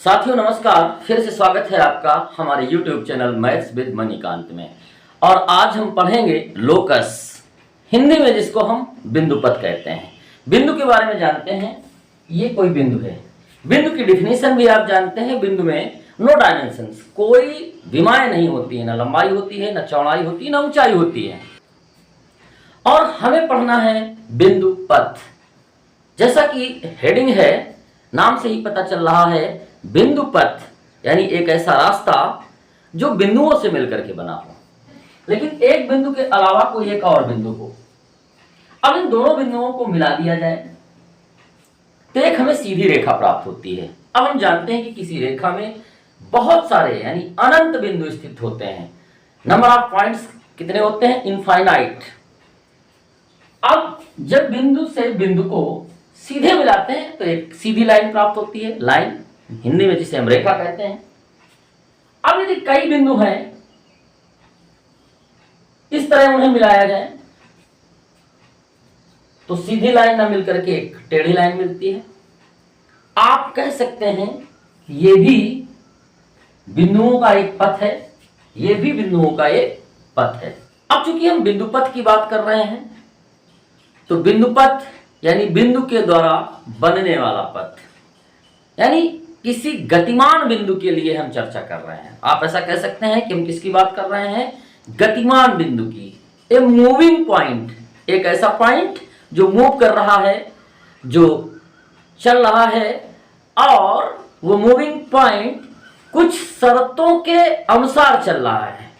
साथियों नमस्कार, फिर से स्वागत है आपका हमारे YouTube channel maths with Manikant में। और आज हम पढ़ेंगे लोकस, हिंदी में जिसको हम बिंदुपथ कहते हैं। बिंदु के बारे में जानते हैं। ये कोई बिंदु है। बिंदु की डिफिनीशन भी आप जानते हैं। बिंदु में नो डायमेंशंस, कोई विमाएं नहीं होती है, ना लंबाई होती है, ना चौड़ाई होती है, ना ऊंचाई होती है। और हमें पढ़ना है बिंदुपथ। जैसा कि हेडिंग है, नाम से ही पता चल रहा है, बिंदुपथ यानी एक ऐसा रास्ता जो बिंदुओं से मिलकर के बना हो, लेकिन एक बिंदु के अलावा कोई एक और बिंदु हो। अब इन दोनों बिंदुओं को मिला दिया जाए तो एक हमें सीधी रेखा प्राप्त होती है। अब हम जानते हैं कि किसी रेखा में बहुत सारे यानी अनंत बिंदु स्थित होते हैं। नंबर ऑफ पॉइंट्स कितने होते हैं? इनफाइनाइट। अब जब बिंदु से बिंदु को सीधे मिलाते हैं तो एक सीधी लाइन प्राप्त होती है, लाइन हिंदी में जिसे हम रेखा कहते हैं। अब यदि कई बिंदु हैं, इस तरह उन्हें मिलाया जाए तो सीधी लाइन ना मिलकर के एक टेढ़ी लाइन मिलती है। आप कह सकते हैं ये भी बिंदुओं का एक पथ है, ये भी बिंदुओं का एक पथ है। अब चूंकि हम बिंदुपथ की बात कर रहे हैं तो बिंदुपथ यानी बिंदु के द्वारा बनने वाला पथ, यानी किसी गतिमान बिंदु के लिए हम चर्चा कर रहे हैं। आप ऐसा कह सकते हैं कि हम किसकी बात कर रहे हैं? गतिमान बिंदु की। ए मूविंग पॉइंट, एक ऐसा पॉइंट जो मूव कर रहा है, जो चल रहा है, और वो मूविंग पॉइंट कुछ शर्तों के अनुसार चल रहा है,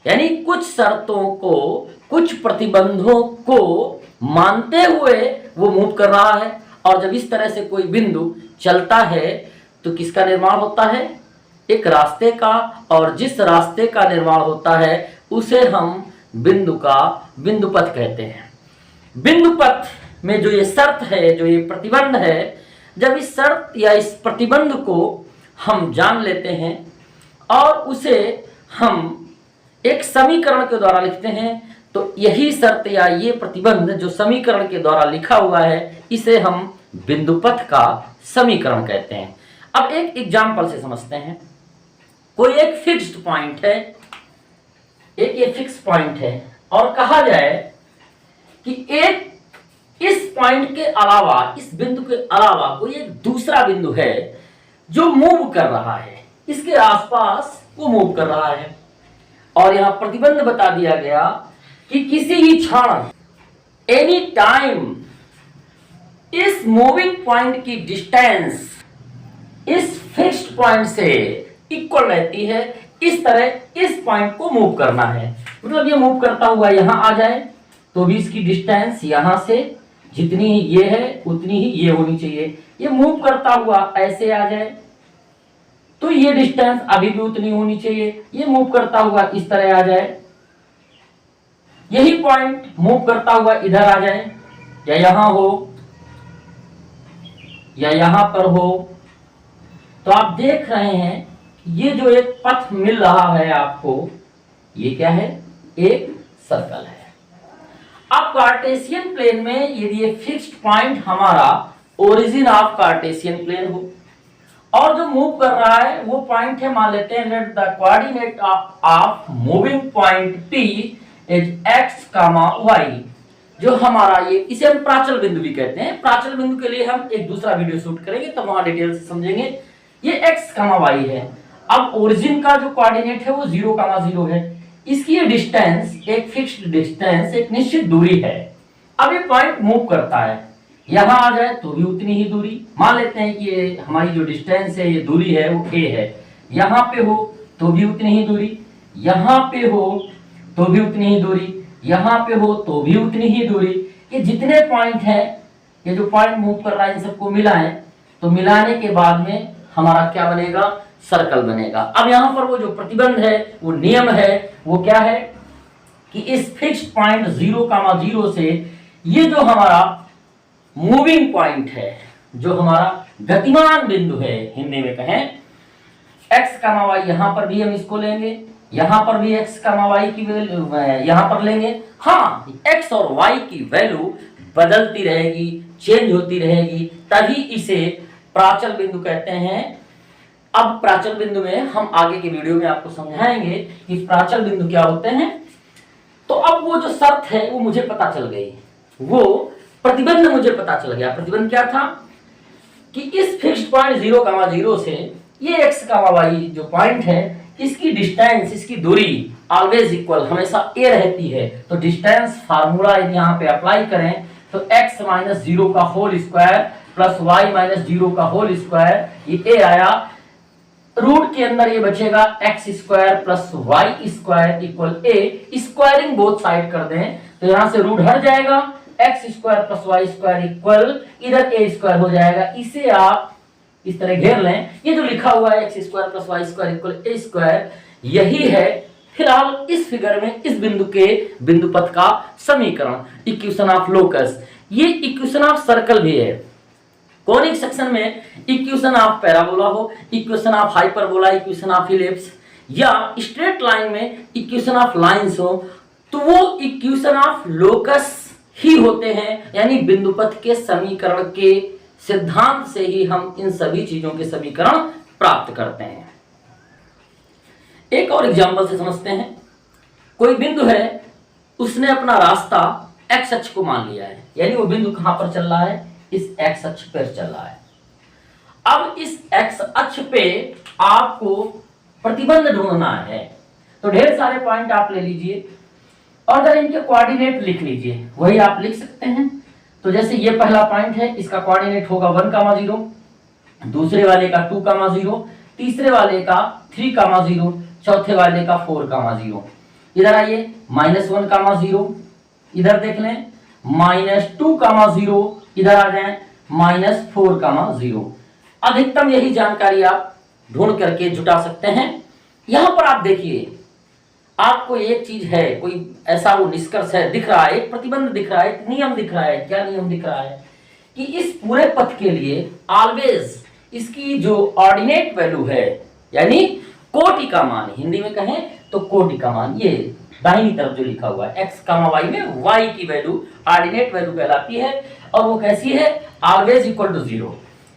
यानी कुछ शर्तों को, कुछ प्रतिबंधों को मानते हुए वो मूव कर रहा है। और जब इस तरह से कोई बिंदु चलता है तो किसका निर्माण होता है? एक रास्ते का। और जिस रास्ते का निर्माण होता है उसे हम बिंदु का बिंदुपथ कहते हैं। बिंदुपथ में जो ये शर्त है, जो ये प्रतिबंध है, जब इस शर्त या इस प्रतिबंध को हम जान लेते हैं और उसे हम एक समीकरण के द्वारा लिखते हैं, तो यही शर्त या ये प्रतिबंध जो समीकरण के द्वारा लिखा हुआ है, इसे हम बिंदुपथ का समीकरण कहते हैं। अब एक एग्जाम्पल से समझते हैं। कोई एक फिक्स्ड पॉइंट है, एक ये फिक्स पॉइंट है, और कहा जाए कि एक इस पॉइंट के अलावा, इस बिंदु के अलावा कोई एक दूसरा बिंदु है जो मूव कर रहा है, इसके आसपास वो मूव कर रहा है। और यहां प्रतिबंध बता दिया गया कि किसी भी क्षण, एनी टाइम, इस मूविंग पॉइंट की डिस्टेंस इस फिक्स्ड पॉइंट से इक्वल रहती है। इस तरह इस पॉइंट को मूव करना है, मतलब ये मूव करता हुआ यहां आ जाए तो भी इसकी डिस्टेंस यहां से जितनी ही ये है उतनी ही ये होनी चाहिए। ये मूव करता हुआ ऐसे आ जाए तो ये डिस्टेंस अभी भी उतनी होनी चाहिए। ये मूव करता हुआ इस तरह आ जाए, यही पॉइंट मूव करता हुआ इधर आ जाए, या यहां हो या यहां पर हो, तो आप देख रहे हैं ये जो एक पथ मिल रहा है आपको, ये क्या है? एक सर्कल है। अब कार्टेशियन प्लेन में यदि ये फिक्स्ड पॉइंट हमारा ओरिजिन ऑफ कार्टेशियन प्लेन हो और जो मूव कर रहा है वो पॉइंट है, मान लेते हैं let the coordinate of moving point P is x, y, जो हमारा ये, इसे हम प्राचल बिंदु भी कहते हैं। प्राचल बिंदु के लिए हम एक दूसरा वीडियो शूट करेंगे तो वहां डिटेल से समझेंगे। ये x, y है। अब ओरिजिन का जो कोऑर्डिनेट है वो 0, 0 है। इसकी ये डिस्टेंस, एक फिक्स्ड डिस्टेंस, एक निश्चित दूरी है। अब ये पॉइंट मूव करता है, यहां आ जाए तो भी उतनी ही दूरी, मान लेते हैं कि ये हमारी जो डिस्टेंस है, ये दूरी है वो a है। यहां पे हो तो भी उतनी ही दूरी, यहां पे हो तो भी उतनी ही दूरी, यहां पे हो तो भी उतनी ही दूरी। ये जितने पॉइंट हैं, ये जो पॉइंट मूव कर रहा है, इन सबको मिलाएं तो मिलाने के बाद में हमारा क्या बनेगा? सर्कल बनेगा। अब यहां पर वो जो प्रतिबंध है, वो नियम है, वो क्या है कि इस फिक्स्ड पॉइंट 0, 0 से ये जो हमारा मूविंग पॉइंट है, जो हमारा गतिमान बिंदु है, हिंदी में कहें x, y, यहां पर भी हम इसको लेंगे, यहां पर भी x, y की वैल्यू यहां पर लेंगे। हाँ, x और y की वैल्यू बदलती रहेगी, चेंज होती रहेगी, तभी इसे प्राचल बिंदु कहते हैं। अब प्राचल बिंदु में हम आगे के वीडियो में आपको समझाएंगे कि प्राचल बिंदु क्या होते हैं। तो अब वो जो शर्त है वो मुझे पता चल गई, वो प्रतिबंध मुझे पता चल गया। प्रतिबंध क्या था कि इस फिक्स्ड पॉइंट 0,0 से ये x, y जो पॉइंट है इसकी डिस्टेंस, इसकी दूरी ऑलवेज इक्वल, हमेशा a रहती है। तो डिस्टेंस फार्मूला यदि यहाँ पे अप्लाई करें तो x - 0 का होल स्क्वायर प्लस y - 0 का होल स्क्वायर, ये a आया, रूट के अंदर ये बचेगा x square plus y square equal a। Squaring both side कर दें तो यहां से रूट हट जाएगा, x square plus y square equal इधर a स्क्वायर हो जाएगा। इसे आप इस तरह घेर लें। ये जो लिखा हुआ है x square plus y square equal a square, यही है फिलहाल इस फिगर में इस बिंदु के बिंदु पथ का समीकरण, इक्वेशन ऑफ लोकस। ये इक्वेशन ऑफ सर्कल भी है। कोनिक सेक्शन में इक्वेशन ऑफ पैराबोला हो, equation of hyperbola, equation of ellipse, या स्ट्रेट लाइन में इक्वेशन ऑफ लाइंस हो, तो वो इक्वेशन ऑफ लोकस ही होते हैं। यानी बिंदु पथ के समीकरण के सिद्धांत से ही हम इन सभी चीजों के समीकरण प्राप्त करते हैं। एक और एग्जांपल से समझते हैं। कोई बिंदु है, उसने अपना रास्ता x अक्ष को मान लिया है, यानी वो बिंदु कहां पर चल रहा है, इस x अक्ष पर चल रहा है। अब इस x अक्ष पे आपको प्रतिबंध ढूंढना है। तो ढेर सारे पॉइंट आप ले लीजिए और अगर इनके कोऑर्डिनेट लिख लीजिए, वही आप लिख सकते हैं। तो जैसे ये पहला पॉइंट है, इसका कोऑर्डिनेट होगा 1,0, दूसरे वाले का 2,0, तीसरे वाले का 3,0, चौथे वाले का 4,0। इधर आइए -1,0, इधर देख लें -2,0, इधर आ जाए -4,0। अधिकतम यही जानकारी आप ढूंढ करके जुटा सकते हैं। यहां पर आप देखिए, आपको एक चीज है, कोई ऐसा वो निष्कर्ष है दिख रहा है, एक प्रतिबंध दिख रहा है, एक नियम दिख रहा है। क्या नियम दिख रहा है कि इस पूरे पथ के लिए ऑलवेज इसकी जो ऑर्डिनेट वैल्यू है, यानी कोटि का मान, हिंदी में कहें तो कोटि का मान, ये दाहिनी तरफ जो लिखा हुआ है x, y में y की वैल्यू ऑर्डिनेट वैल्यू कहलाती है। और वो कैसी है, ऑलवेज इक्वल टू 0।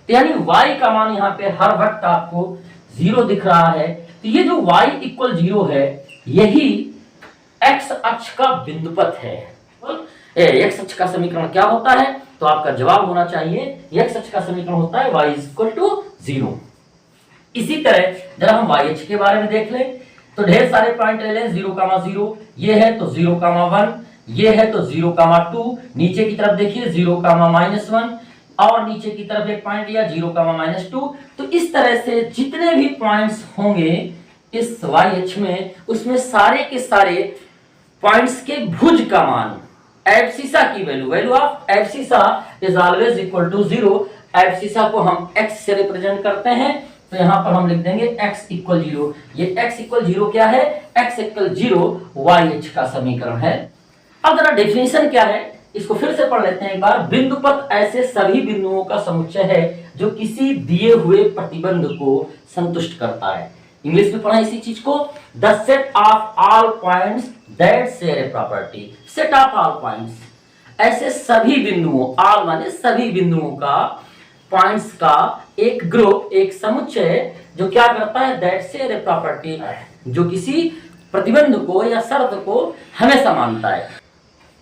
यानी y का मान यहाँ पे हर वक्त आपको 0 दिख रहा है। तो ये जो y इक्वल 0 है, यही x अक्ष का बिंदुपथ है। x अक्ष का समीकरण क्या होता है, तो आपका जवाब होना चाहिए x अक्ष का समीकरण होता है y इक्वल टू 0। इसी तरह जरा हम y अक्ष के बारे में देख लें तो ढेर सारे पॉइंट ले लें। 0,0 ये है तो 0,1, ये है तो 0,2, नीचे की तरफ देखिए 0,-1 और नीचे की तरफ एक पॉइंट लिया 0,-2। तो इस तरह से जितने भी पॉइंट्स होंगे इस y अक्ष में, उसमें सारे के सारे पॉइंट्स के भुज का मान, एब्सिसा की value of abscissa is always equal to 0। Abscissa को हम x से रिप्रेजेंट करते हैं, तो यहां पर हम लिख देंगे x इक्वल 0। ये x इक्वल 0 क्या है, x इक्वल 0 y अक्ष का समीकरण है। अब जरा डेफिनेशन क्या है, इसको फिर से पढ़ लेते हैं एक बार। बिंदुपथ ऐसे सभी बिंदुओं का समुच्चय है जो किसी दिए हुए प्रतिबंध को संतुष्ट करता है। इंग्लिश में पढ़ा इसी चीज को, the set of all points that share a property. Set of all points, ऐसे सभी बिंदुओं, ऑल माने सभी बिंदुओं का, पॉइंट्स का एक ग्रुप, एक समुच्चय जो क्या करता है, दैट शेयर ए प्रॉपर्टी, जो किसी प्रतिबंध को या शर्त को हमेशा मानता है।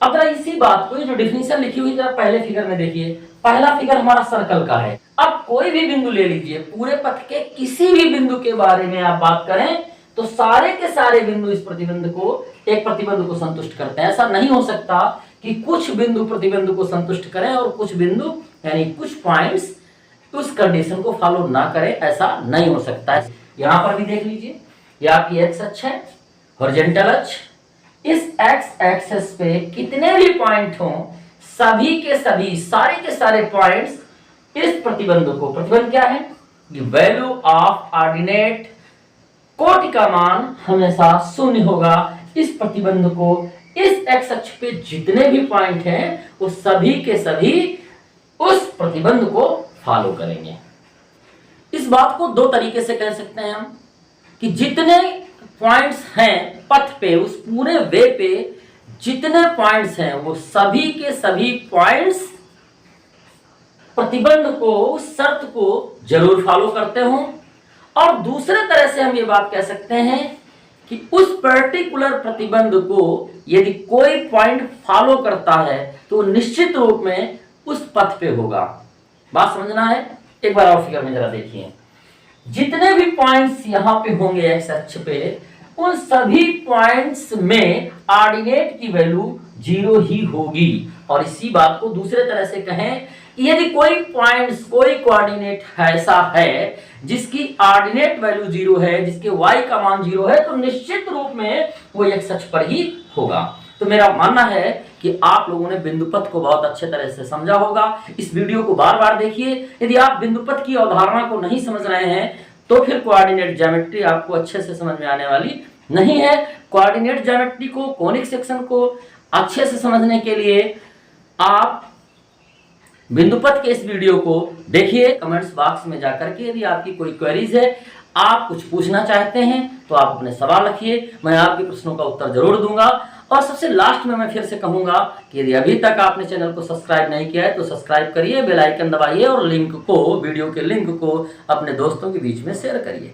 अब जरा इसी बात को, ये जो डिफिनीशन लिखी हुई जरा पहले फिगर में देखिए। पहला फिगर हमारा सर्कल का है। अब कोई भी बिंदु ले लीजिए, पूरे पथ के किसी भी बिंदु के बारे में आप बात करें तो सारे के सारे बिंदु इस प्रतिबंध को, एक प्रतिबंध को संतुष्ट करते हैं। ऐसा नहीं हो सकता कि कुछ बिंदु प्रतिबंध को संतुष्ट करें और कुछ बिंदु यानी कुछ पॉइंट्स उस कंडीशन को फॉलो ना करें, ऐसा नहीं हो सकता है। यहां पर भी देख लीजिए, ये आपकी एक्स अक्ष है, हॉरिजॉन्टल अक्ष। इस एक्स एक्सिस पे कितने भी पॉइंट हों, सभी के सभी, सारे के सारे पॉइंट्स इस प्रतिबंध को, प्रतिबंध क्या है, वैल्यू ऑफ ऑर्डिनेट, कोटि का मान हमेशा 0 होगा। इस प्रतिबंध को, इस एक्स अक्ष पे जितने भी पॉइंट हैं वो सभी के सभी उस प्रतिबंध को फॉलो करेंगे। इस बात को दो तरीके से कह सकते हैं हम कि जितने पॉइंट्स हैं पथ पे, उस पूरे वे पे जितने पॉइंट्स हैं वो सभी के सभी पॉइंट्स प्रतिबंध को, उस शर्त को जरूर फॉलो करते हों। और दूसरे तरह से हम ये बात कह सकते हैं कि उस पर्टिकुलर प्रतिबंध को यदि कोई पॉइंट फॉलो करता है तो निश्चित रूप में उस पथ पे होगा। बात समझना है? एक बार और फिगर में जरा देखिए, जितने भी पॉइंट्स यहां पे होंगे एक्स अक्ष पे, उन सभी पॉइंट्स में ऑर्डिनेट की वैल्यू 0 ही होगी। और इसी बात को दूसरे तरह से कहें, यदि कोई पॉइंट्स, कोई कोऑर्डिनेट ऐसा है जिसकी ऑर्डिनेट वैल्यू 0 है, जिसके y का मान 0 है, तो निश्चित रूप में वो x अक्ष पर ही होगा। तो मेरा मानना है कि आप लोगों ने बिंदुपथ को बहुत अच्छे तरह से समझा होगा। इस वीडियो को बार बार देखिए। यदि आप बिंदुपथ की अवधारणा को नहीं समझ रहे हैं तो फिर कोऑर्डिनेट ज्योमेट्री आपको अच्छे से समझ में आने वाली नहीं है। कोऑर्डिनेट ज्योमेट्री को, कोनिक सेक्शन को अच्छे से समझने के लिए आप बिंदुपथ के इस वीडियो को देखिए। कमेंट्स बॉक्स में जाकर के यदि आपकी कोई क्वेरीज है, आप कुछ पूछना चाहते हैं, तो आप अपने सवाल रखिए, मैं आपके प्रश्नों का उत्तर जरूर दूंगा। और सबसे लास्ट में मैं फिर से कहूंगा कि यदि अभी तक आपने चैनल को सब्सक्राइब नहीं किया है तो सब्सक्राइब करिए, बेल आइकन दबाइए और लिंक को, वीडियो के लिंक को अपने दोस्तों के बीच में शेयर करिए।